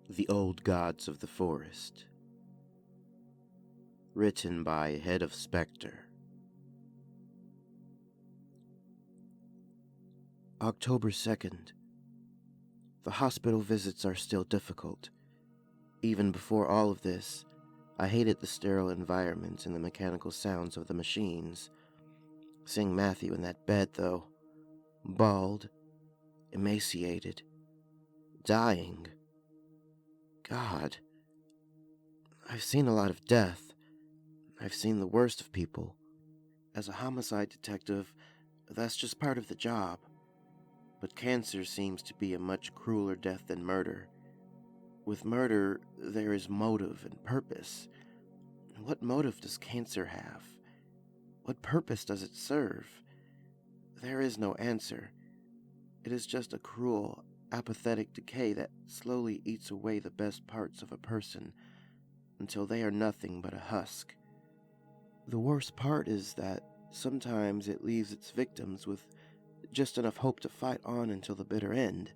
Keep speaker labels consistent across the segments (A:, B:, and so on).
A: The Old Gods of the Forest. Written by HeadofSpectre. October 2nd. The hospital visits are still difficult. Even before all of this, I hated the sterile environment and the mechanical sounds of the machines. Seeing Matthew in that bed, though, bald, emaciated, dying. God, I've seen a lot of death. I've seen the worst of people. As a homicide detective, that's just part of the job. But cancer seems to be a much crueler death than murder. With murder, there is motive and purpose. What motive does cancer have? What purpose does it serve? There is no answer. It is just a cruel, apathetic decay that slowly eats away the best parts of a person until they are nothing but a husk. The worst part is that sometimes it leaves its victims with just enough hope to fight on until the bitter end.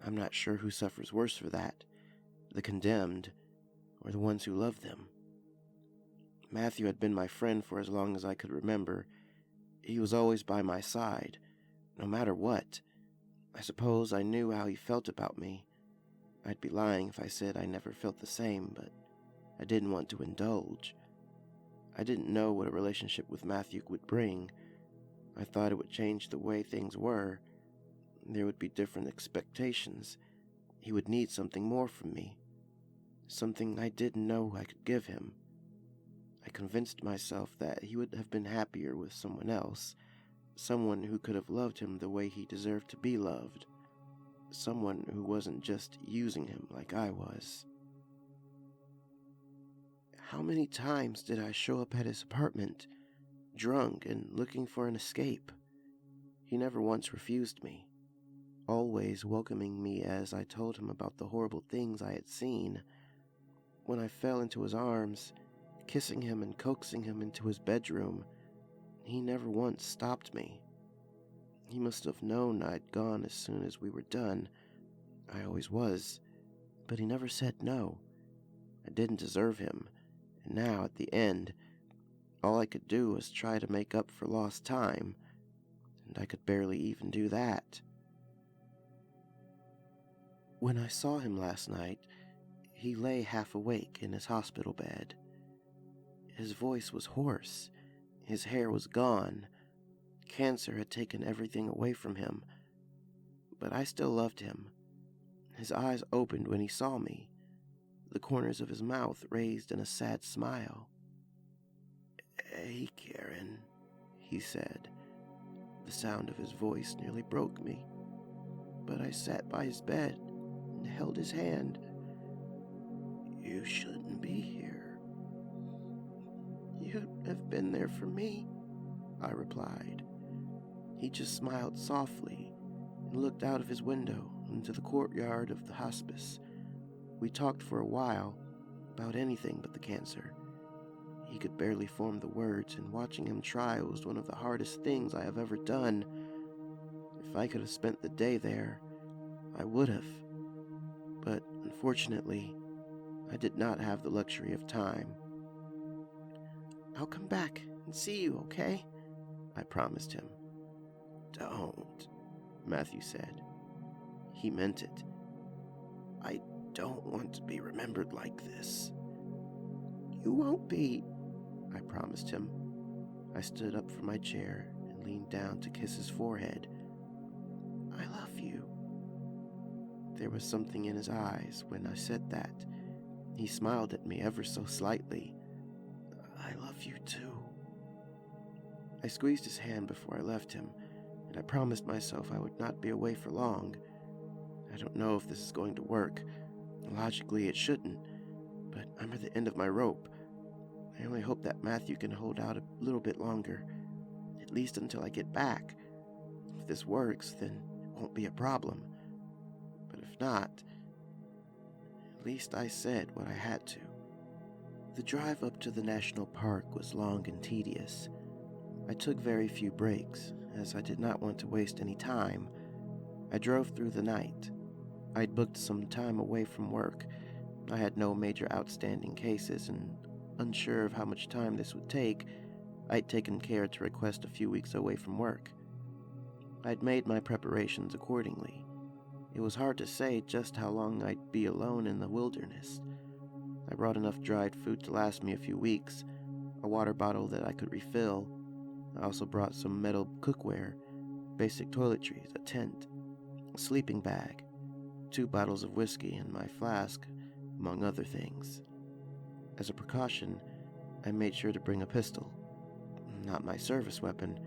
A: I'm not sure who suffers worse for that, the condemned or the ones who love them. Matthew had been my friend for as long as I could remember. He was always by my side, no matter what. I suppose I knew how he felt about me. I'd be lying if I said I never felt the same, but I didn't want to indulge. I didn't know what a relationship with Matthew would bring. I thought it would change the way things were. There would be different expectations. He would need something more from me. Something I didn't know I could give him. I convinced myself that he would have been happier with someone else. Someone who could have loved him the way he deserved to be loved. Someone who wasn't just using him like I was. How many times did I show up at his apartment, drunk and looking for an escape? He never once refused me, always welcoming me as I told him about the horrible things I had seen. When I fell into his arms, kissing him and coaxing him into his bedroom, he never once stopped me. He must have known I'd gone as soon as we were done. I always was, but he never said no. I didn't deserve him, and now, at the end, all I could do was try to make up for lost time, and I could barely even do that. When I saw him last night, he lay half awake in his hospital bed. His voice was hoarse. His hair was gone. Cancer had taken everything away from him. But I still loved him. His eyes opened when he saw me, the corners of his mouth raised in a sad smile. "Hey, Karen," he said. The sound of his voice nearly broke me. But I sat by his bed and held his hand. "You shouldn't be here." "You'd have been there for me," I replied. He just smiled softly and looked out of his window into the courtyard of the hospice. We talked for a while about anything but the cancer. He could barely form the words, and watching him try was one of the hardest things I have ever done. If I could have spent the day there, I would have. But unfortunately, I did not have the luxury of time. "I'll come back and see you, okay?" I promised him. "Don't," Matthew said. He meant it. "I don't want to be remembered like this." "You won't be," I promised him. I stood up from my chair and leaned down to kiss his forehead. "I love you." There was something in his eyes when I said that. He smiled at me ever so slightly. "I love you too." I squeezed his hand before I left him, and I promised myself I would not be away for long. I don't know if this is going to work. Logically, it shouldn't, but I'm at the end of my rope. I only hope that Matthew can hold out a little bit longer, at least until I get back. If this works, then it won't be a problem. But if not, at least I said what I had to. The drive up to the national park was long and tedious. I took very few breaks, as I did not want to waste any time. I drove through the night. I'd booked some time away from work. I had no major outstanding cases, and unsure of how much time this would take, I'd taken care to request a few weeks away from work. I'd made my preparations accordingly. It was hard to say just how long I'd be alone in the wilderness. I brought enough dried food to last me a few weeks, a water bottle that I could refill. I also brought some metal cookware, basic toiletries, a tent, a sleeping bag, 2 bottles of whiskey, and my flask, among other things. As a precaution, I made sure to bring a pistol. Not my service weapon.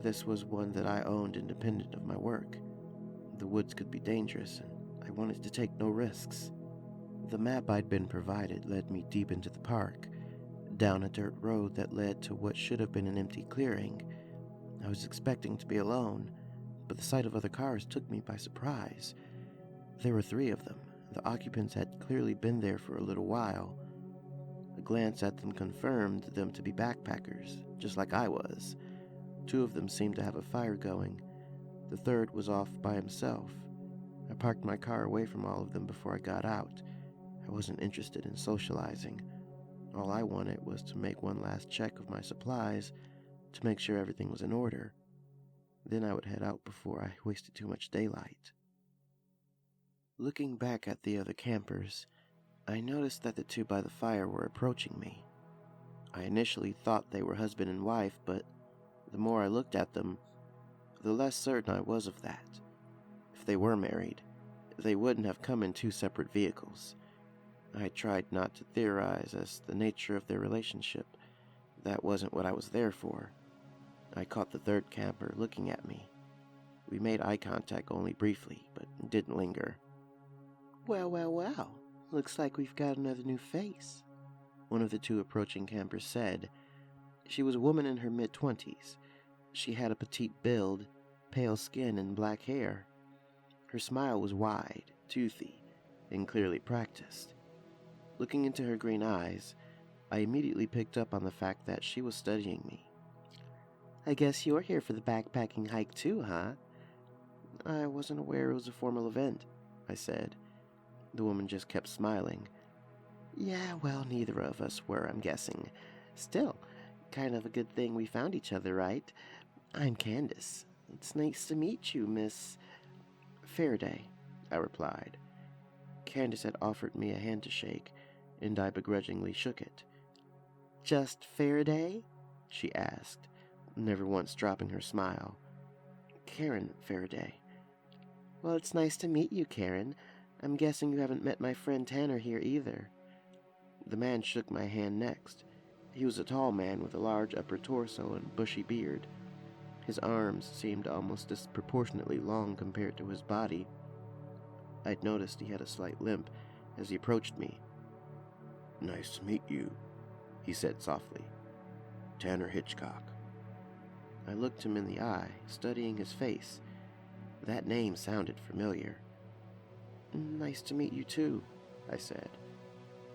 A: This was one that I owned independent of my work. The woods could be dangerous, and I wanted to take no risks. The map I'd been provided led me deep into the park, down a dirt road that led to what should have been an empty clearing. I was expecting to be alone, but the sight of other cars took me by surprise. There were 3 of them. The occupants had clearly been there for a little while. A glance at them confirmed them to be backpackers, just like I was. 2 of them seemed to have a fire going. The third was off by himself. I parked my car away from all of them before I got out. I wasn't interested in socializing. All I wanted was to make one last check of my supplies to make sure everything was in order. Then I would head out before I wasted too much daylight. Looking back at the other campers, I noticed that the 2 by the fire were approaching me. I initially thought they were husband and wife, but the more I looked at them, the less certain I was of that. If they were married, they wouldn't have come in 2 separate vehicles. I tried not to theorize as the nature of their relationship. That wasn't what I was there for. I caught the 3rd camper looking at me. We made eye contact only briefly, but it didn't linger. Well. Looks like we've got another new face," one of the 2 approaching campers said. She was a woman in her mid-20s. She had a petite build, pale skin, and black hair. Her smile was wide, toothy, and clearly practiced. Looking into her green eyes, I immediately picked up on the fact that she was studying me. "I guess you're here for the backpacking hike too, huh?" "I wasn't aware it was a formal event," I said. The woman just kept smiling. "Yeah, well, neither of us were, I'm guessing. Still, kind of a good thing we found each other, right? I'm Candace. It's nice to meet you, Miss Faraday," I replied. Candace had offered me a hand to shake, and I begrudgingly shook it. "Just Faraday?" she asked, never once dropping her smile. "Karen Faraday." "Well, it's nice to meet you, Karen. I'm guessing you haven't met my friend Tanner here either." The man shook my hand next. He was a tall man with a large upper torso and bushy beard. His arms seemed almost disproportionately long compared to his body. I'd noticed he had a slight limp as he approached me. "Nice to meet you," he said softly. "Tanner Hitchcock." I looked him in the eye, studying his face. That name sounded familiar. "Nice to meet you too," I said.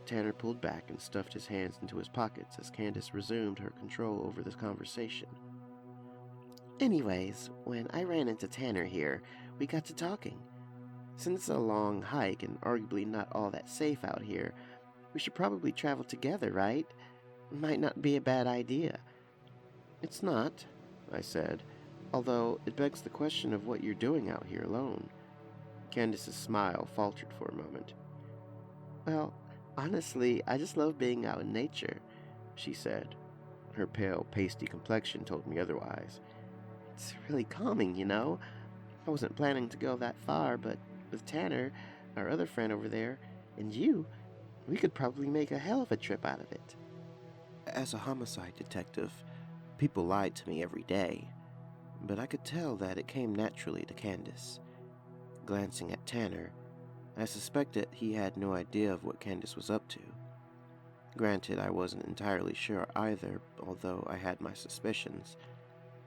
A: Tanner pulled back and stuffed his hands into his pockets as Candace resumed her control over this conversation. "Anyways, when I ran into Tanner here, we got to talking. Since it's a long hike and arguably not all that safe out here, we should probably travel together, right? Might not be a bad idea." "It's not," I said, "although it begs the question of what you're doing out here alone." Candace's smile faltered for a moment. "Well, honestly, I just love being out in nature," she said. Her pale, pasty complexion told me otherwise. "It's really calming, you know. I wasn't planning to go that far, but with Tanner, our other friend over there, and you, we could probably make a hell of a trip out of it." As a homicide detective, people lied to me every day, but I could tell that it came naturally to Candace. Glancing at Tanner, I suspected he had no idea of what Candace was up to. Granted, I wasn't entirely sure either, although I had my suspicions.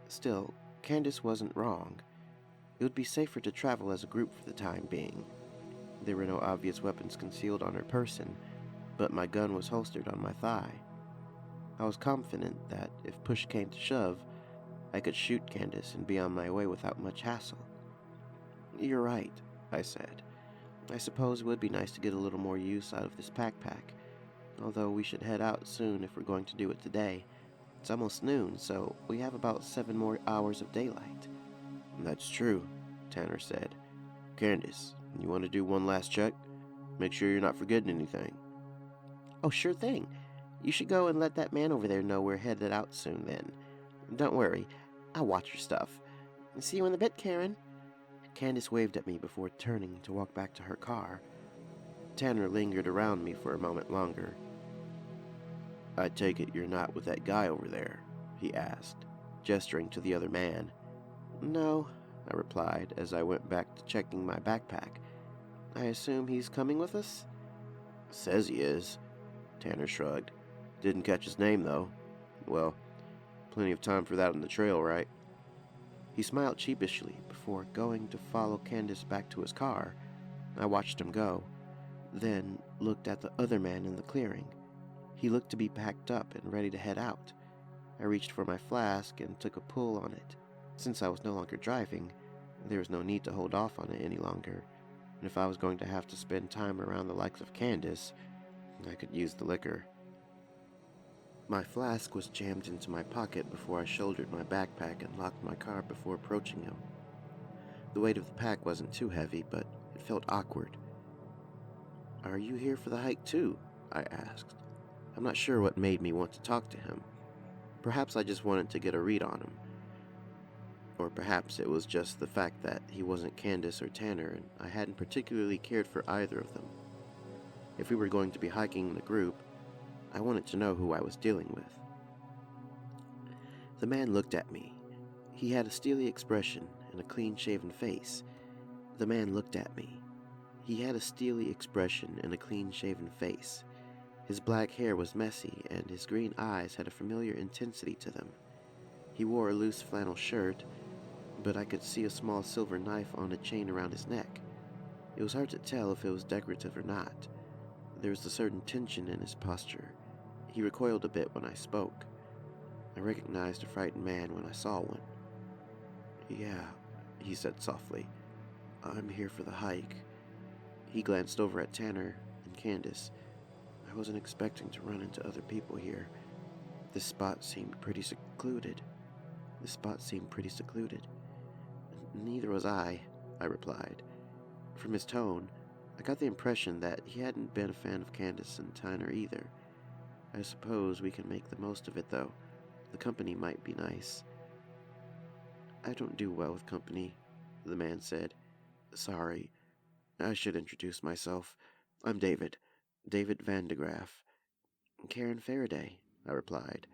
A: Still, Candace wasn't wrong. It would be safer to travel as a group for the time being. There were no obvious weapons concealed on her person, but my gun was holstered on my thigh. I was confident that if push came to shove, I could shoot Candace and be on my way without much hassle. "You're right," I said. I suppose it would be nice to get a little more use out of this backpack, although we should head out soon if we're going to do it today. It's almost noon, so we have about 7 more hours of daylight. That's true, Tanner said. Candace, you want to do one last check? Make sure you're not forgetting anything. Oh, sure thing. You should go and let that man over there know we're headed out soon then. Don't worry, I'll watch your stuff. See you in a bit, Karen. Candace waved at me before turning to walk back to her car. Tanner lingered around me for a moment longer. I take it you're not with that guy over there, he asked, gesturing to the other man. No, I replied as I went back to checking my backpack. I assume he's coming with us? Says he is, Tanner shrugged. Didn't catch his name, though. Well, plenty of time for that on the trail, right? He smiled sheepishly before going to follow Candace back to his car. I watched him go, then looked at the other man in the clearing. He looked to be packed up and ready to head out. I reached for my flask and took a pull on it. Since I was no longer driving, there was no need to hold off on it any longer, and if I was going to have to spend time around the likes of Candace, I could use the liquor. My flask was jammed into my pocket before I shouldered my backpack and locked my car before approaching him. The weight of the pack wasn't too heavy, but it felt awkward. Are you here for the hike too? I asked. I'm not sure what made me want to talk to him. Perhaps I just wanted to get a read on him. Or perhaps it was just the fact that he wasn't Candace or Tanner and I hadn't particularly cared for either of them. If we were going to be hiking in a group, I wanted to know who I was dealing with. The man looked at me. He had a steely expression and a clean-shaven face. The man looked at me. He had a steely expression and a clean-shaven face. His black hair was messy, and his green eyes had a familiar intensity to them. He wore a loose flannel shirt, but I could see a small silver knife on a chain around his neck. It was hard to tell if it was decorative or not. There was a certain tension in his posture. He recoiled a bit when I spoke. I recognized a frightened man when I saw one. Yeah, he said softly. I'm here for the hike. He glanced over at Tanner and Candace. I wasn't expecting to run into other people here. This spot seemed pretty secluded. Neither was I replied. From his tone, I got the impression that he hadn't been a fan of Candace and Tanner either. I suppose we can make the most of it, though. The company might be nice. I don't do well with company, the man said. Sorry. I should introduce myself. I'm David Van de Graaf. Karen Faraday, I replied.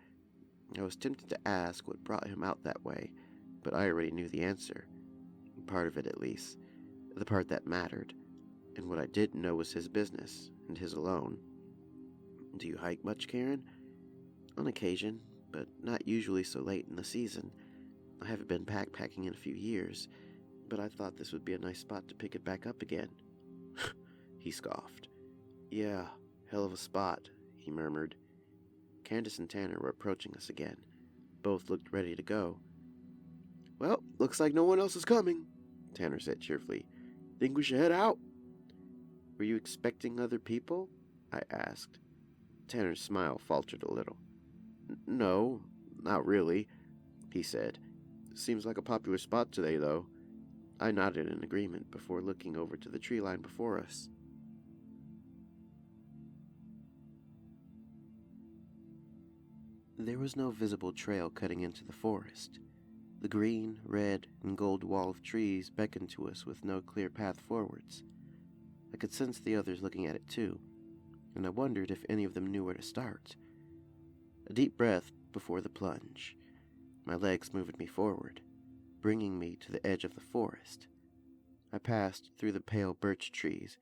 A: I was tempted to ask what brought him out that way, but I already knew the answer. Part of it, at least. The part that mattered. And what I didn't know was his business, and his alone. Do you hike much, Karen? On occasion, but not usually so late in the season. I haven't been backpacking in a few years, but I thought this would be a nice spot to pick it back up again. He scoffed. Yeah, hell of a spot, he murmured. Candace and Tanner were approaching us again. Both looked ready to go. Well, looks like no one else is coming, Tanner said cheerfully. Think we should head out? Were you expecting other people? I asked. Tanner's smile faltered a little. No, not really, he said. Seems like a popular spot today, though. I nodded in agreement before looking over to the tree line before us. There was no visible trail cutting into the forest. The green, red, and gold wall of trees beckoned to us with no clear path forwards. I could sense the others looking at it too, and I wondered if any of them knew where to start. A deep breath before the plunge. My legs moved me forward, bringing me to the edge of the forest. I passed through the pale birch trees,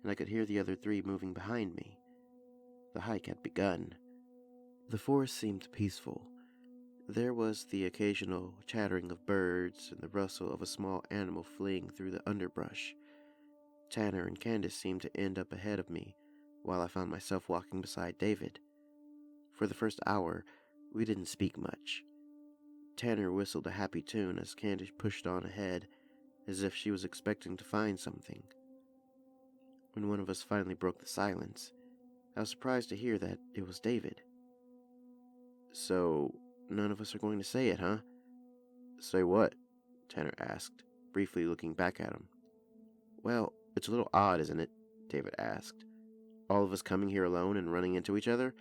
A: and I could hear the other three moving behind me. The hike had begun. The forest seemed peaceful. There was the occasional chattering of birds and the rustle of a small animal fleeing through the underbrush. Tanner and Candace seemed to end up ahead of me, while I found myself walking beside David. For the first hour, we didn't speak much. Tanner whistled a happy tune as Candace pushed on ahead, as if she was expecting to find something. When one of us finally broke the silence, I was surprised to hear that it was David. "So, none of us are going to say it, huh?" "Say what?" Tanner asked, briefly looking back at him. "Well, it's a little odd, isn't it?" David asked. "All of us coming here alone and running into each other?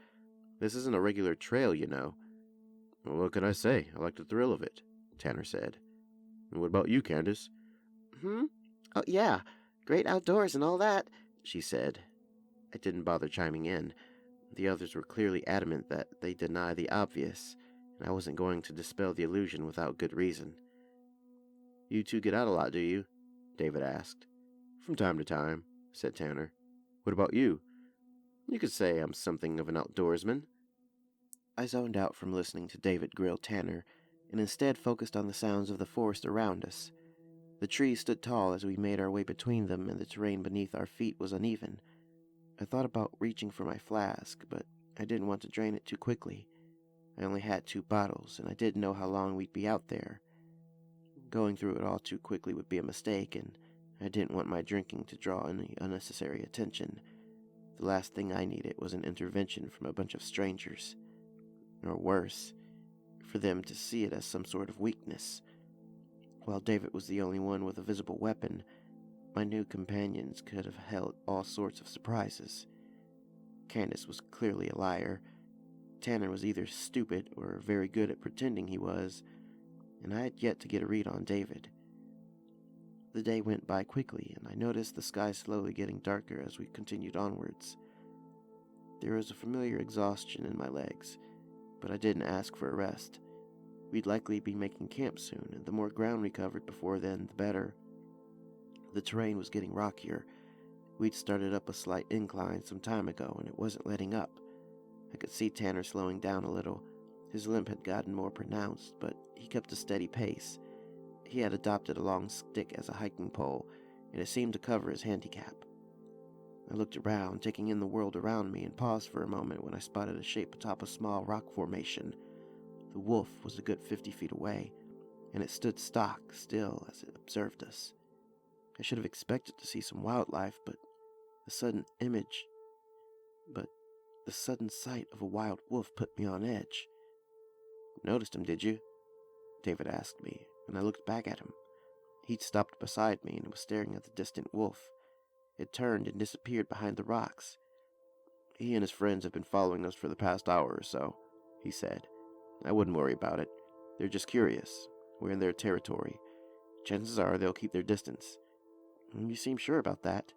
A: This isn't a regular trail, you know." "Well, what can I say? I like the thrill of it," Tanner said. "And what about you, Candace?" "Hmm? Oh, yeah. Great outdoors and all that," she said. I didn't bother chiming in. The others were clearly adamant that they deny the obvious, and I wasn't going to dispel the illusion without good reason. "You two get out a lot, do you?" David asked. "From time to time," said Tanner. "What about you?" "You could say I'm something of an outdoorsman." I zoned out from listening to David grill Tanner, and instead focused on the sounds of the forest around us. The trees stood tall as we made our way between them, and the terrain beneath our feet was uneven. I thought about reaching for my flask, but I didn't want to drain it too quickly. I only had 2 bottles, and I didn't know how long we'd be out there. Going through it all too quickly would be a mistake, and I didn't want my drinking to draw any unnecessary attention. The last thing I needed was an intervention from a bunch of strangers. Or worse, for them to see it as some sort of weakness. While David was the only one with a visible weapon, my new companions could have held all sorts of surprises. Candace was clearly a liar. Tanner was either stupid or very good at pretending he was, and I had yet to get a read on David. The day went by quickly, and I noticed the sky slowly getting darker as we continued onwards. There was a familiar exhaustion in my legs, but I didn't ask for a rest. We'd likely be making camp soon, and the more ground we covered before then, the better. The terrain was getting rockier. We'd started up a slight incline some time ago, and it wasn't letting up. I could see Tanner slowing down a little. His limp had gotten more pronounced, but he kept a steady pace. He had adopted a long stick as a hiking pole, and it seemed to cover his handicap. I looked around, taking in the world around me, and paused for a moment when I spotted a shape atop a small rock formation. The wolf was a good 50 feet away, and it stood stock still as it observed us. I should have expected to see some wildlife, but the sudden sight of a wild wolf put me on edge. "Noticed him, did you?" David asked me, and I looked back at him. He'd stopped beside me and was staring at the distant wolf. It turned and disappeared behind the rocks. "He and his friends have been following us for the past hour or so," he said. "I wouldn't worry about it. They're just curious. We're in their territory. Chances are they'll keep their distance." "You seem sure about that."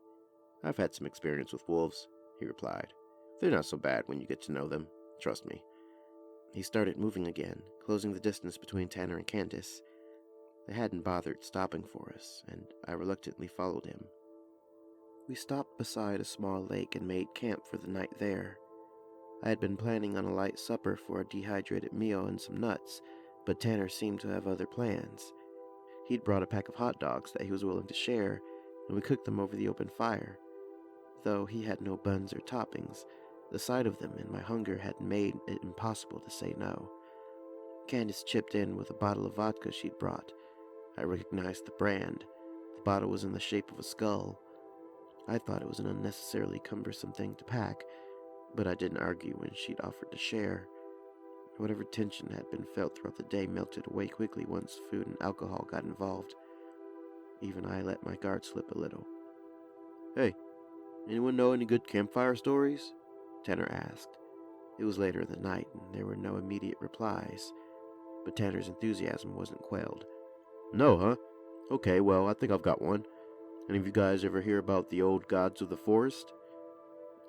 A: "I've had some experience with wolves," he replied. "They're not so bad when you get to know them. Trust me." He started moving again, closing the distance between Tanner and Candace. They hadn't bothered stopping for us, and I reluctantly followed him. We stopped beside a small lake and made camp for the night there. I had been planning on a light supper for a dehydrated meal and some nuts, but Tanner seemed to have other plans. He'd brought a pack of hot dogs that he was willing to share, and we cooked them over the open fire. Though he had no buns or toppings, the sight of them and my hunger had made it impossible to say no. Candace chipped in with a bottle of vodka she'd brought. I recognized the brand. The bottle was in the shape of a skull. I thought it was an unnecessarily cumbersome thing to pack, but I didn't argue when she'd offered to share. Whatever tension had been felt throughout the day melted away quickly once food and alcohol got involved. Even I let my guard slip a little. "Hey, anyone know any good campfire stories?" Tanner asked. It was later in the night, and there were no immediate replies, but Tanner's enthusiasm wasn't quelled. "No, huh? Okay, well, I think I've got one. Any of you guys ever hear about the old gods of the forest?"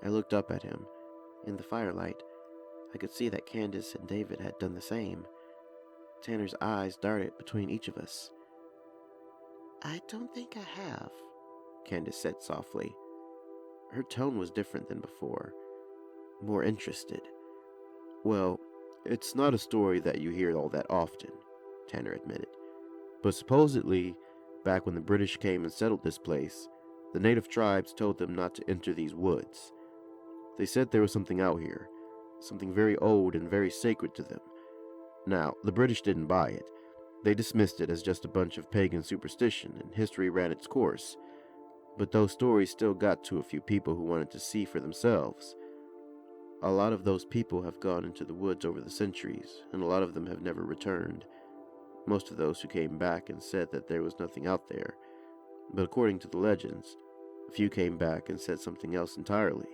A: I looked up at him. In the firelight, I could see that Candace and David had done the same. Tanner's eyes darted between each of us. "I don't think I have," Candace said softly. Her tone was different than before, more interested. "Well, it's not a story that you hear all that often," Tanner admitted. "But supposedly, back when the British came and settled this place, the native tribes told them not to enter these woods. They said there was something out here, something very old and very sacred to them. Now, the British didn't buy it. They dismissed it as just a bunch of pagan superstition, and history ran its course. But those stories still got to a few people who wanted to see for themselves. A lot of those people have gone into the woods over the centuries, and a lot of them have never returned. Most of those who came back and said that there was nothing out there. But according to the legends, a few came back and said something else entirely.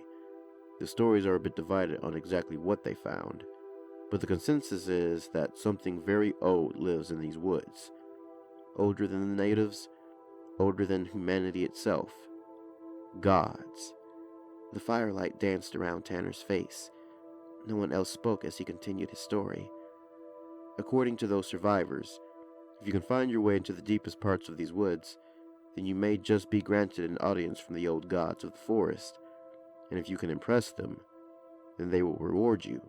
A: The stories are a bit divided on exactly what they found, but the consensus is that something very old lives in these woods. Older than the natives, older than humanity itself. Gods. The firelight danced around Tanner's face. No one else spoke as he continued his story. According to those survivors, if you can find your way into the deepest parts of these woods, then you may just be granted an audience from the old gods of the forest, and if you can impress them, then they will reward you.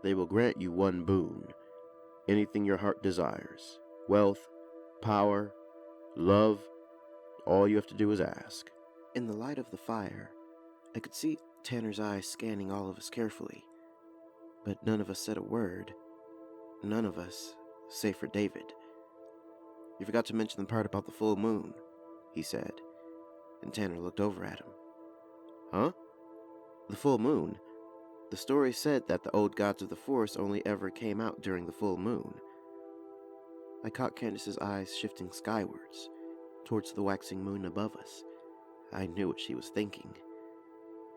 A: They will grant you one boon, anything your heart desires, wealth, power, love. All you have to do is ask. In the light of the fire, I could see Tanner's eyes scanning all of us carefully, but none of us said a word. None of us, save for David. You forgot to mention the part about the full moon, he said, and Tanner looked over at him. Huh? The full moon. The story said that the old gods of the forest only ever came out during the full moon. I caught Candace's eyes shifting skywards, towards the waxing moon above us. I knew what she was thinking.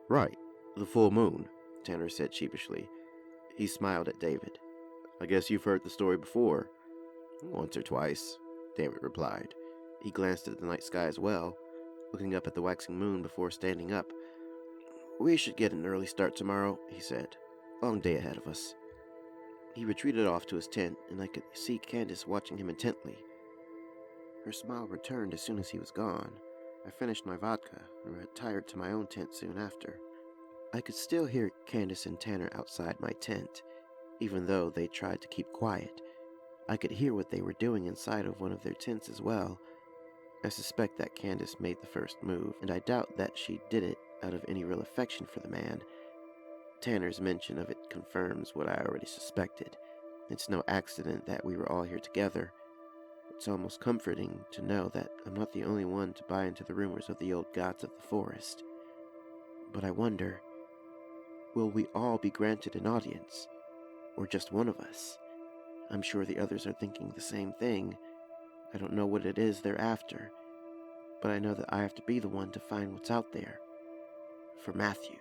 A: Right, the full moon, Tanner said sheepishly. He smiled at David. I guess you've heard the story before. Once or twice, David replied. He glanced at the night sky as well, looking up at the waxing moon before standing up. We should get an early start tomorrow, he said. Long day ahead of us. He retreated off to his tent, and I could see Candace watching him intently. Her smile returned as soon as he was gone. I finished my vodka and retired to my own tent soon after. I could still hear Candace and Tanner outside my tent, even though they tried to keep quiet. I could hear what they were doing inside of one of their tents as well. I suspect that Candace made the first move, and I doubt that she did it out of any real affection for the man. Tanner's mention of it confirms what I already suspected. It's no accident that we were all here together. It's almost comforting to know that I'm not the only one to buy into the rumors of the old gods of the forest. But I wonder, will we all be granted an audience? Or just one of us? I'm sure the others are thinking the same thing. I don't know what it is they're after, but I know that I have to be the one to find what's out there. For Matthew.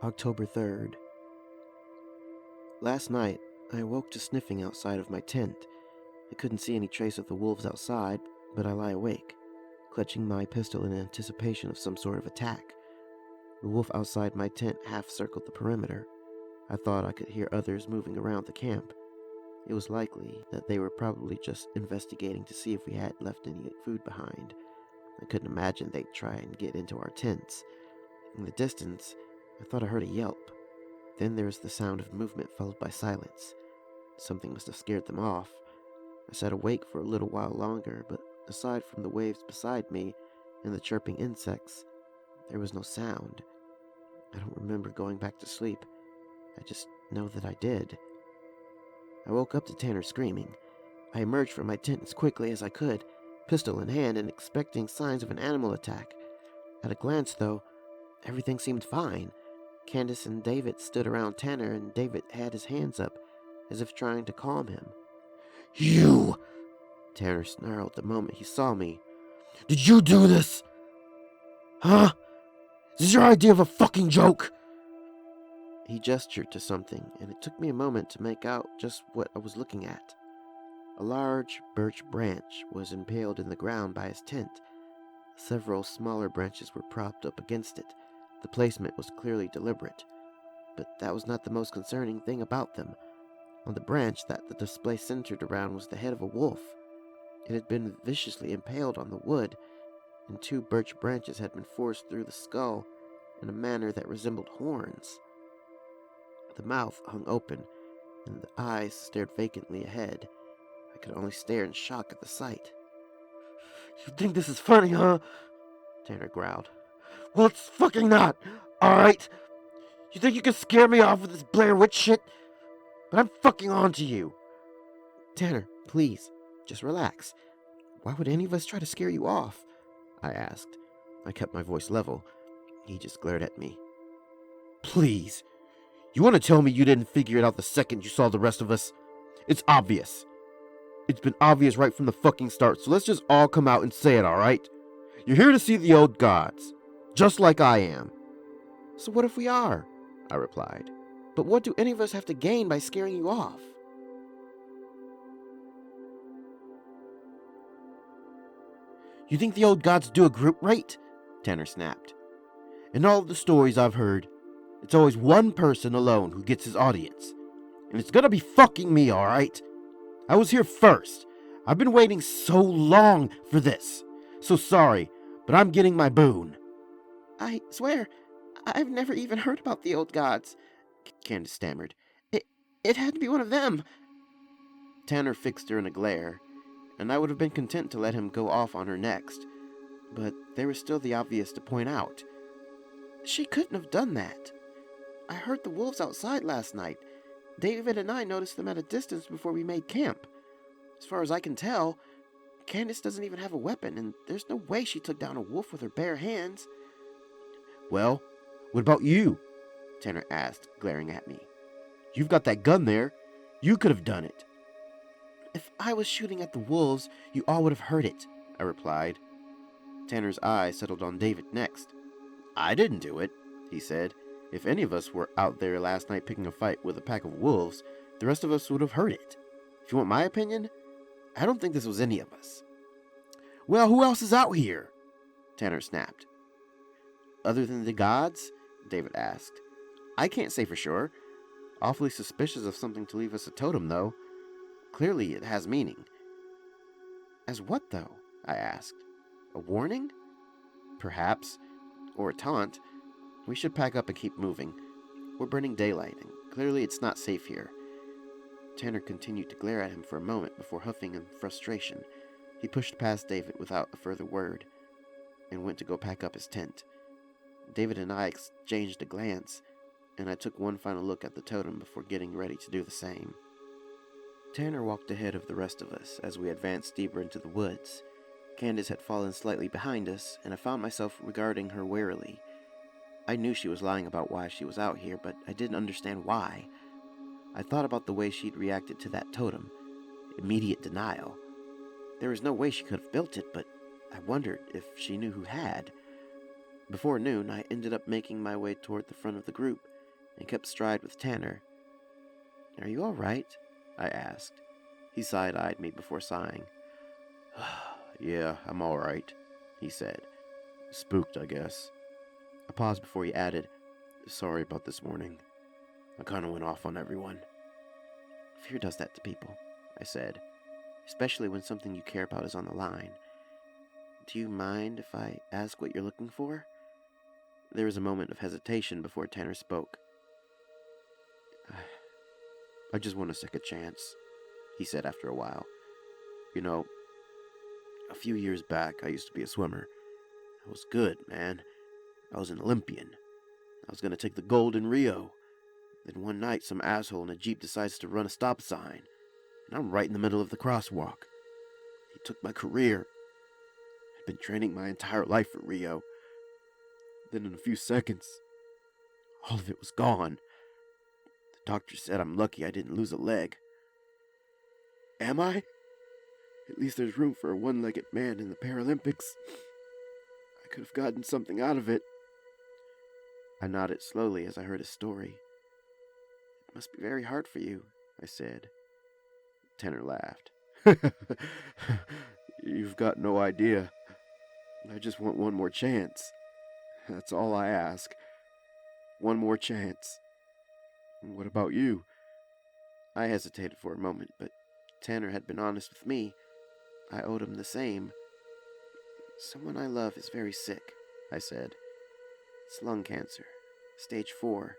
A: October 3rd. Last night, I awoke to sniffing outside of my tent. I couldn't see any trace of the wolves outside, but I lie awake, clutching my pistol in anticipation of some sort of attack. The wolf outside my tent half-circled the perimeter. I thought I could hear others moving around the camp. It was likely that they were probably just investigating to see if we had left any food behind. I couldn't imagine they'd try and get into our tents. In the distance, I thought I heard a yelp. Then there was the sound of movement followed by silence. Something must have scared them off. I sat awake for a little while longer, but aside from the waves beside me and the chirping insects, there was no sound. I don't remember going back to sleep. I just know that I did. I woke up to Tanner screaming. I emerged from my tent as quickly as I could, pistol in hand and expecting signs of an animal attack. At a glance, though, everything seemed fine. Candace and David stood around Tanner, and David had his hands up, as if trying to calm him. You! Tanner snarled the moment he saw me. Did you do this? Huh? Is this your idea of a fucking joke? He gestured to something, and it took me a moment to make out just what I was looking at. A large birch branch was impaled in the ground by his tent. Several smaller branches were propped up against it. The placement was clearly deliberate, but that was not the most concerning thing about them. On the branch that the display centered around was the head of a wolf. It had been viciously impaled on the wood, and 2 birch branches had been forced through the skull in a manner that resembled horns. The mouth hung open, and the eyes stared vacantly ahead. I could only stare in shock at the sight. You think this is funny, huh? Tanner growled. Well, it's fucking not, alright? You think you can scare me off with this Blair Witch shit? But I'm fucking on to you. Tanner, please, just relax. Why would any of us try to scare you off? I asked. I kept my voice level. He just glared at me. Please, you want to tell me you didn't figure it out the second you saw the rest of us? It's obvious. It's been obvious right from the fucking start, so let's just all come out and say it, alright? You're here to see the old gods, just like I am. So what if we are? I replied. But what do any of us have to gain by scaring you off? You think the old gods do a group rate? Tanner snapped. In all of the stories I've heard, it's always one person alone who gets his audience. And it's gonna be fucking me, alright? I was here first. I've been waiting so long for this. So sorry, but I'm getting my boon. I swear, I've never even heard about the old gods, Candace stammered. It had to be one of them. Tanner fixed her in a glare, and I would have been content to let him go off on her next. But there was still the obvious to point out. She couldn't have done that. I heard the wolves outside last night. David and I noticed them at a distance before we made camp. As far as I can tell, Candace doesn't even have a weapon, and there's no way she took down a wolf with her bare hands. Well, what about you? Tanner asked, glaring at me. You've got that gun there. You could have done it. If I was shooting at the wolves, you all would have heard it, I replied. Tanner's eye settled on David next. I didn't do it, he said. If any of us were out there last night picking a fight with a pack of wolves, the rest of us would have heard it. If you want my opinion, I don't think this was any of us. Well, who else is out here? Tanner snapped. Other than the gods? David asked. I can't say for sure. Awfully suspicious of something to leave us a totem, though. Clearly it has meaning. As what, though? I asked. A warning? Perhaps. Or a taunt. We should pack up and keep moving. We're burning daylight, and clearly it's not safe here. Tanner continued to glare at him for a moment before huffing in frustration. He pushed past David without a further word and went to go pack up his tent. David and I exchanged a glance, and I took one final look at the totem before getting ready to do the same. Tanner walked ahead of the rest of us as we advanced deeper into the woods. Candace had fallen slightly behind us, and I found myself regarding her warily. I knew she was lying about why she was out here, but I didn't understand why. I thought about the way she'd reacted to that totem. Immediate denial. There was no way she could have built it, but I wondered if she knew who had. Before noon, I ended up making my way toward the front of the group and kept stride with Tanner. Are you all right? I asked. He side-eyed me before sighing. Yeah, I'm all right, he said. Spooked, I guess. I paused before he added, sorry about this morning. I kind of went off on everyone. Fear does that to people, I said, especially when something you care about is on the line. Do you mind if I ask what you're looking for? There was a moment of hesitation before Tanner spoke. I just want a second chance, he said after a while. You know, a few years back, I used to be a swimmer. I was good, man. I was an Olympian. I was going to take the gold in Rio. Then one night, some asshole in a Jeep decides to run a stop sign, and I'm right in the middle of the crosswalk. He took my career. I'd been training my entire life for Rio. Then in a few seconds, all of it was gone. The doctor said I'm lucky I didn't lose a leg. Am I? At least there's room for a one-legged man in the Paralympics. I could have gotten something out of it. I nodded slowly as I heard his story. It must be very hard for you, I said. Tanner laughed. You've got no idea. I just want one more chance. That's all I ask. One more chance. What about you? I hesitated for a moment, but Tanner had been honest with me. I owed him the same. Someone I love is very sick, I said. It's lung cancer, stage 4.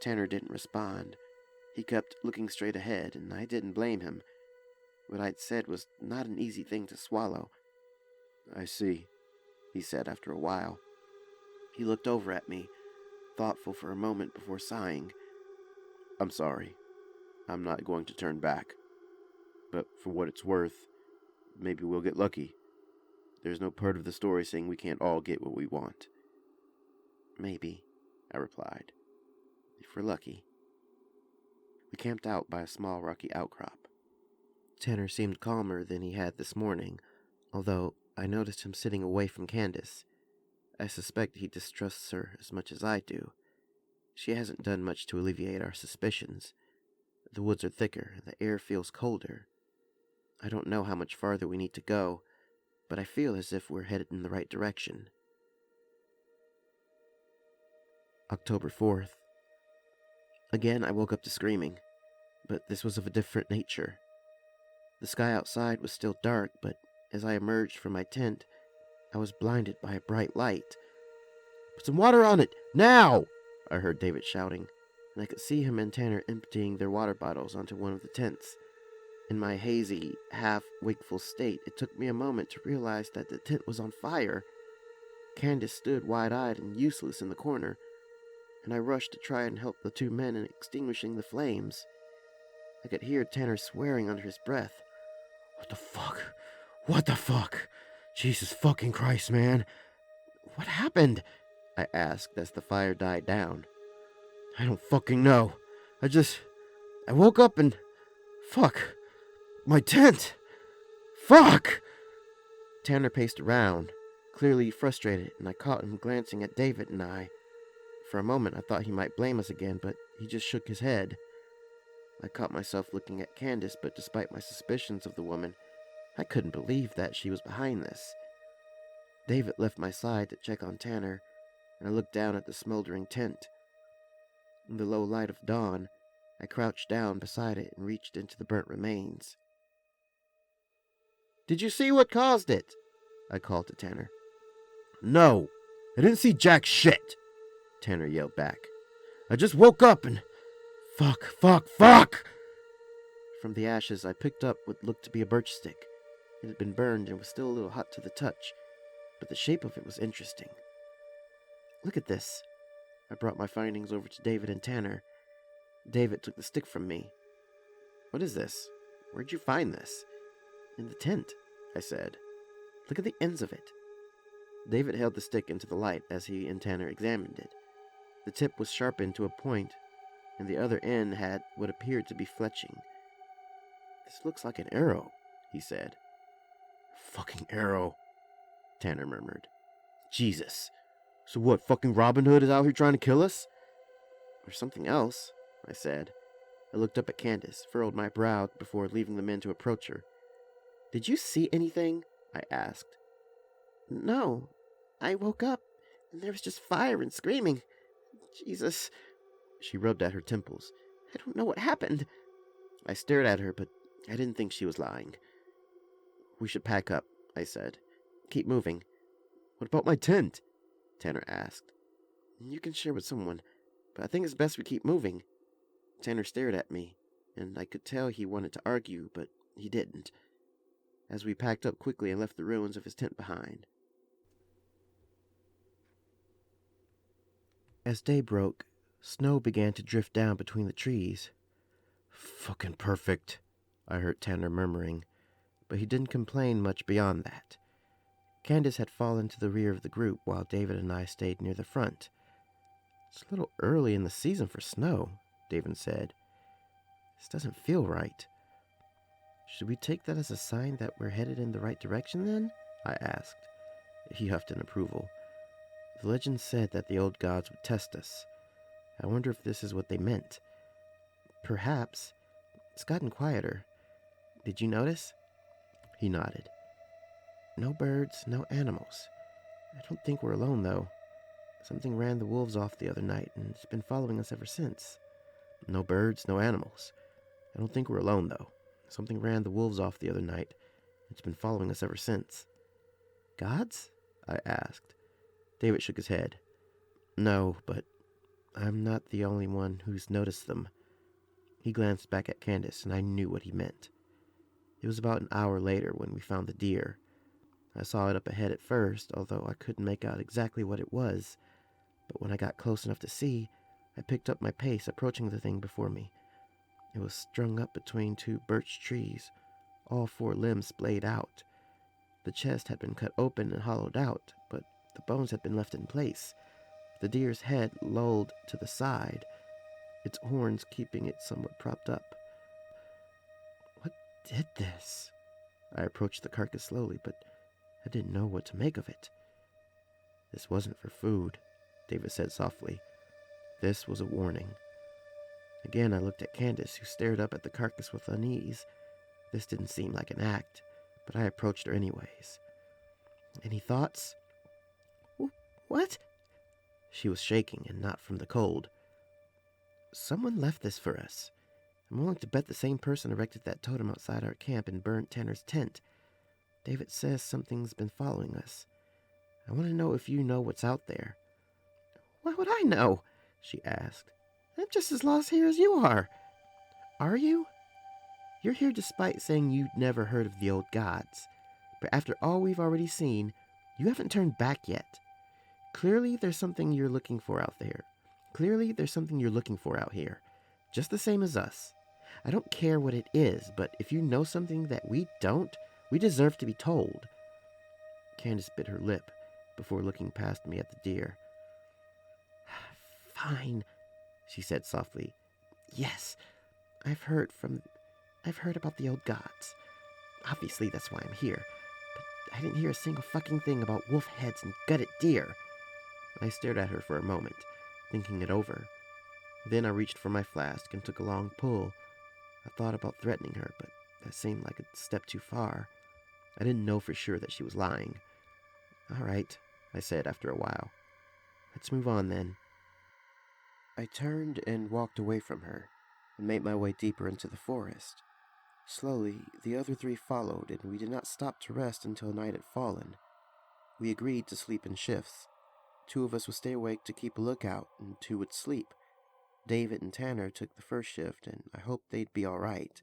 A: Tanner didn't respond. He kept looking straight ahead, and I didn't blame him. What I'd said was not an easy thing to swallow. I see, he said after a while. He looked over at me, thoughtful for a moment before sighing. I'm sorry. I'm not going to turn back. But for what it's worth, maybe we'll get lucky. There's no part of the story saying we can't all get what we want. Maybe, I replied, if we're lucky. We camped out by a small rocky outcrop. Tanner seemed calmer than he had this morning, although I noticed him sitting away from Candace. I suspect he distrusts her as much as I do. She hasn't done much to alleviate our suspicions. The woods are thicker, and the air feels colder. I don't know how much farther we need to go, but I feel as if we're headed in the right direction. October 4th. Again, I woke up to screaming, but this was of a different nature. The sky outside was still dark, but as I emerged from my tent, I was blinded by a bright light. "Put some water on it, now!" I heard David shouting, and I could see him and Tanner emptying their water bottles onto one of the tents. In my hazy, half-wakeful state, it took me a moment to realize that the tent was on fire. Candace stood wide-eyed and useless in the corner, and I rushed to try and help the two men in extinguishing the flames. I could hear Tanner swearing under his breath. "What the fuck? What the fuck? Jesus fucking Christ, man! What happened?" I asked as the fire died down. "I don't fucking know. I woke up and... Fuck! My tent! Fuck!" Tanner paced around, clearly frustrated, and I caught him glancing at David and I. For a moment I thought he might blame us again, but he just shook his head. I caught myself looking at Candace, but despite my suspicions of the woman, I couldn't believe that she was behind this. David left my side to check on Tanner, and I looked down at the smoldering tent. In the low light of dawn, I crouched down beside it and reached into the burnt remains. "Did you see what caused it?" I called to Tanner. "No, I didn't see jack shit," Tanner yelled back. "I just woke up and... Fuck! From the ashes, I picked up what looked to be a birch stick. It had been burned and was still a little hot to the touch, but the shape of it was interesting. "Look at this." I brought my findings over to David and Tanner. David took the stick from me. "What is this? Where'd you find this?" "In the tent," I said. "Look at the ends of it." David held the stick into the light as he and Tanner examined it. The tip was sharpened to a point, and the other end had what appeared to be fletching. "This looks like an arrow," he said. "Fucking arrow," Tanner murmured. "Jesus. So what, fucking Robin Hood is out here trying to kill us?" "Or something else," I said. I looked up at Candace, furrowed my brow before leaving the men to approach her. "Did you see anything?" I asked. "No. I woke up, and there was just fire and screaming. Jesus." She rubbed at her temples. "I don't know what happened." I stared at her, but I didn't think she was lying. "We should pack up," I said. "Keep moving." "What about my tent?" Tanner asked. "You can share with someone, but I think it's best we keep moving." Tanner stared at me, and I could tell he wanted to argue, but he didn't, as we packed up quickly and left the ruins of his tent behind. As day broke, snow began to drift down between the trees. "Fucking perfect," I heard Tanner murmuring, but he didn't complain much beyond that. Candace had fallen to the rear of the group while David and I stayed near the front. "It's a little early in the season for snow," David said. "This doesn't feel right." "Should we take that as a sign that we're headed in the right direction then?" I asked. He huffed in approval. "The legend said that the old gods would test us. I wonder if this is what they meant. Perhaps. It's gotten quieter. Did you notice?" He nodded. "No birds, no animals. I don't think we're alone, though. Something ran the wolves off the other night, and it's been following us ever since." "No birds, no animals. I don't think we're alone, though. Something ran the wolves off the other night. It's been following us ever since." "Gods?" I asked. David shook his head. "No, but I'm not the only one who's noticed them." He glanced back at Candace, and I knew what he meant. It was about an hour later when we found the deer. I saw it up ahead at first, although I couldn't make out exactly what it was. But when I got close enough to see, I picked up my pace, approaching the thing before me. It was strung up between two birch trees, all four limbs splayed out. The chest had been cut open and hollowed out, but the bones had been left in place, the deer's head lolled to the side, its horns keeping it somewhat propped up. What did this? I approached the carcass slowly, but I didn't know what to make of it. This wasn't for food, David said softly. This was a warning. Again, I looked at Candace, who stared up at the carcass with unease. This didn't seem like an act, but I approached her anyways. Any thoughts? What? She was shaking, and not from the cold. Someone left this for us. I'm willing to bet the same person erected that totem outside our camp and burned Tanner's tent. David says something's been following us. I want to know if you know what's out there. Why would I know? She asked. I'm just as lost here as you are. Are you? You're here despite saying you'd never heard of the old gods. But after all we've already seen, you haven't turned back yet. Clearly there's something you're looking for out there. Clearly there's something you're looking for out here. Just the same as us. I don't care what it is, but if you know something that we don't, we deserve to be told. Candace bit her lip before looking past me at the deer. Fine, she said softly. Yes, I've heard about the old gods. Obviously that's why I'm here. But I didn't hear a single fucking thing about wolf heads and gutted deer. I stared at her for a moment, thinking it over. Then I reached for my flask and took a long pull. I thought about threatening her, but that seemed like a step too far. I didn't know for sure that she was lying. All right, I said after a while. Let's move on then. I turned and walked away from her and made my way deeper into the forest. Slowly, the other three followed, and we did not stop to rest until night had fallen. We agreed to sleep in shifts. 2 of us would stay awake to keep a lookout, and 2 would sleep. David and Tanner took the first shift, and I hoped they'd be all right.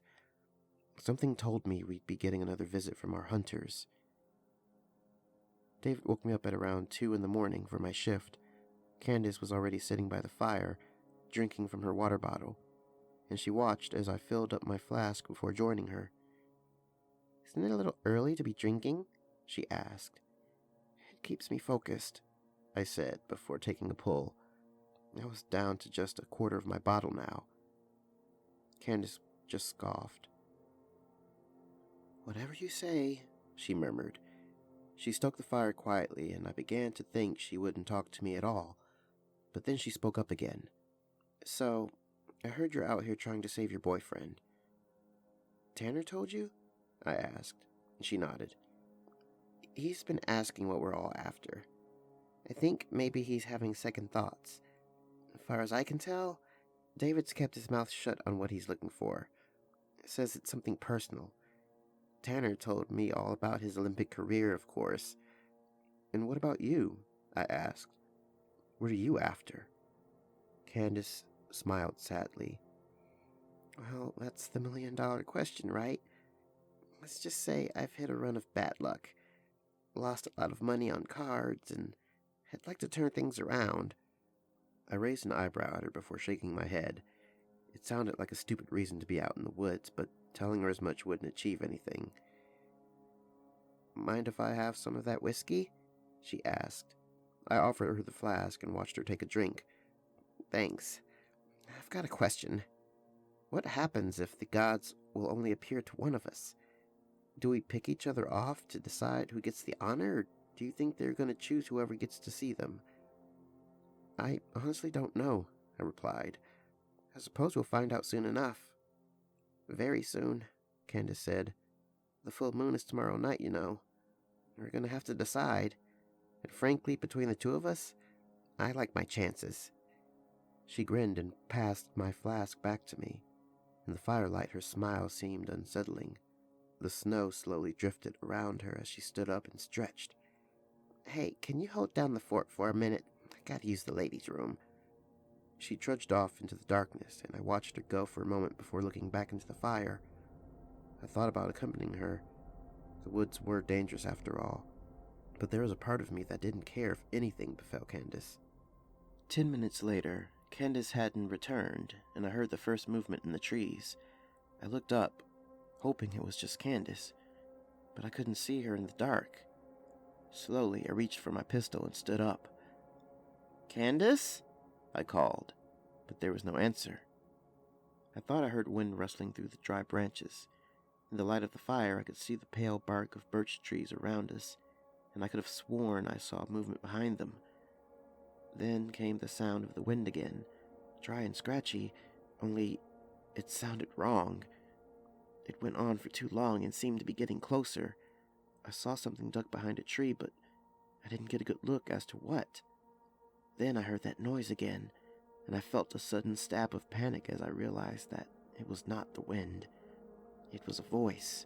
A: Something told me we'd be getting another visit from our hunters. David woke me up at around 2 in the morning for my shift. Candace was already sitting by the fire, drinking from her water bottle, and she watched as I filled up my flask before joining her. Isn't it a little early to be drinking? She asked. It keeps me focused, I said before taking a pull. I was down to just a quarter of my bottle now. Candace just scoffed. Whatever you say, she murmured. She stoked the fire quietly, and I began to think she wouldn't talk to me at all. But then she spoke up again. So, I heard you're out here trying to save your boyfriend. Tanner told you? I asked. She nodded. He's been asking what we're all after. I think maybe he's having second thoughts. As far as I can tell, David's kept his mouth shut on what he's looking for. Says it's something personal. Tanner told me all about his Olympic career, of course. And what about you? I asked. What are you after? Candace smiled sadly. Well, that's the $1,000,000 question, right? Let's just say I've hit a run of bad luck. Lost a lot of money on cards, and I'd like to turn things around. I raised an eyebrow at her before shaking my head. It sounded like a stupid reason to be out in the woods, but telling her as much wouldn't achieve anything. Mind if I have some of that whiskey? She asked. I offered her the flask and watched her take a drink. Thanks. I've got a question. What happens if the gods will only appear to one of us? Do we pick each other off to decide who gets the honor, or do you think they're going to choose whoever gets to see them? I honestly don't know, I replied. I suppose we'll find out soon enough. Very soon, Candace said. The full moon is tomorrow night, you know. We're going to have to decide. And frankly, between the 2 of us, I like my chances. She grinned and passed my flask back to me. In the firelight, her smile seemed unsettling. The snow slowly drifted around her as she stood up and stretched. Hey, can you hold down the fort for a minute? I gotta use the ladies' room. She trudged off into the darkness, and I watched her go for a moment before looking back into the fire. I thought about accompanying her. The woods were dangerous after all. But there was a part of me that didn't care if anything befell Candace. 10 minutes later, Candace hadn't returned, and I heard the first movement in the trees. I looked up, hoping it was just Candace. but I couldn't see her in the dark. Slowly, I reached for my pistol and stood up. "Candace?" I called, but there was no answer. I thought I heard wind rustling through the dry branches. In the light of the fire, I could see the pale bark of birch trees around us, and I could have sworn I saw movement behind them. Then came the sound of the wind again, dry and scratchy, only it sounded wrong. It went on for too long and seemed to be getting closer. I saw something duck behind a tree, but I didn't get a good look as to what. Then I heard that noise again, and I felt a sudden stab of panic as I realized that it was not the wind. It was a voice.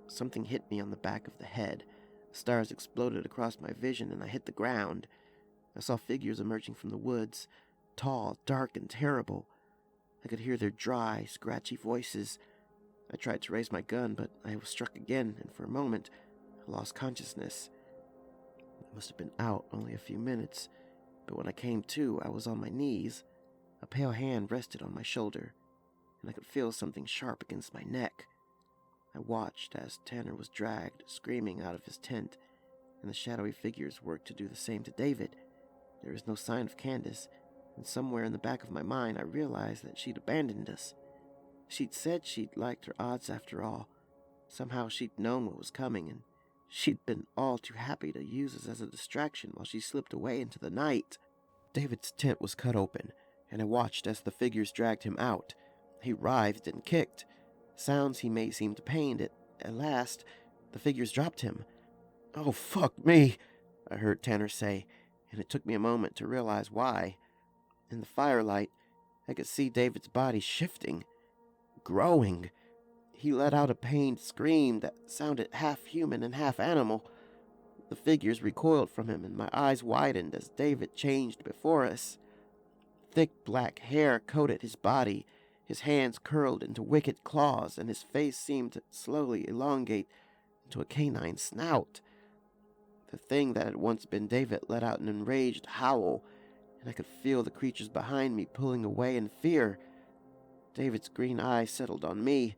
A: Something hit me on the back of the head. Stars exploded across my vision, and I hit the ground. I saw figures emerging from the woods, tall, dark, and terrible. I could hear their dry, scratchy voices. I tried to raise my gun, but I was struck again, and for a moment, I lost consciousness. I must have been out only a few minutes, but when I came to, I was on my knees. A pale hand rested on my shoulder, and I could feel something sharp against my neck. I watched as Tanner was dragged, screaming, out of his tent, and the shadowy figures worked to do the same to David. There was no sign of Candace, and somewhere in the back of my mind I realized that she'd abandoned us. She'd said she'd liked her odds after all. Somehow she'd known what was coming, and she'd been all too happy to use us as a distraction while she slipped away into the night. David's tent was cut open, and I watched as the figures dragged him out. He writhed and kicked. Sounds he made seemed pained. At last, the figures dropped him. "Oh, fuck me," I heard Tanner say, and it took me a moment to realize why. In the firelight, I could see David's body shifting, growing. He let out a pained scream that sounded half human and half animal. The figures recoiled from him, and my eyes widened as David changed before us. Thick black hair coated his body, his hands curled into wicked claws, and his face seemed to slowly elongate into a canine snout. The thing that had once been David let out an enraged howl, and I could feel the creatures behind me pulling away in fear. David's green eyes settled on me,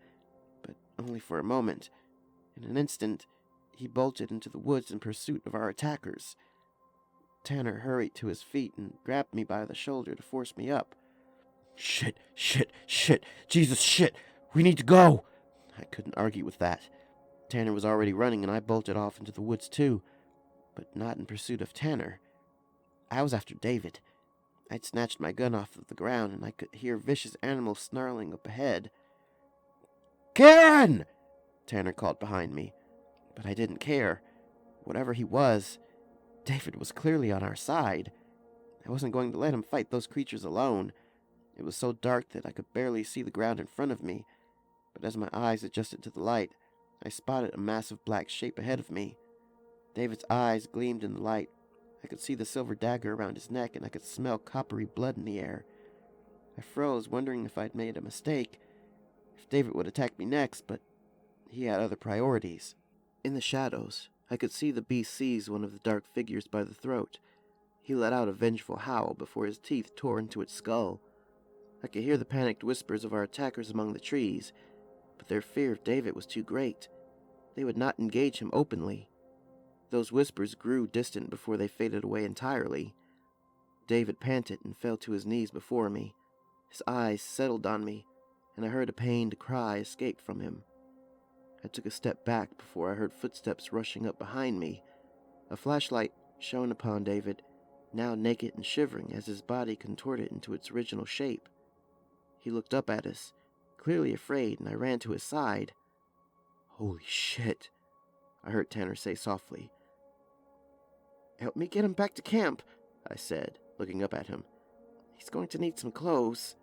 A: but only for a moment. In an instant, he bolted into the woods in pursuit of our attackers. Tanner hurried to his feet and grabbed me by the shoulder to force me up. Shit, Jesus, shit, we need to go. I couldn't argue with that. Tanner was already running, and I bolted off into the woods too, but not in pursuit of Tanner. I was after David. I'd snatched my gun off of the ground, and I could hear vicious animals snarling up ahead. "Karen!" Tanner called behind me, but I didn't care. Whatever he was, David was clearly on our side. I wasn't going to let him fight those creatures alone. It was so dark that I could barely see the ground in front of me, but as my eyes adjusted to the light, I spotted a massive black shape ahead of me. David's eyes gleamed in the light. I could see the silver dagger around his neck, and I could smell coppery blood in the air. I froze, wondering if I'd made a mistake, if David would attack me next, but he had other priorities. In the shadows, I could see the beast seize one of the dark figures by the throat. He let out a vengeful howl before his teeth tore into its skull. I could hear the panicked whispers of our attackers among the trees, but their fear of David was too great. They would not engage him openly. Those whispers grew distant before they faded away entirely. David panted and fell to his knees before me. His eyes settled on me, and I heard a pained cry escape from him. I took a step back before I heard footsteps rushing up behind me. A flashlight shone upon David, now naked and shivering as his body contorted into its original shape. He looked up at us, clearly afraid, and I ran to his side. "Holy shit," I heard Tanner say softly. "Help me get him back to camp," I said, looking up at him. "He's going to need some clothes."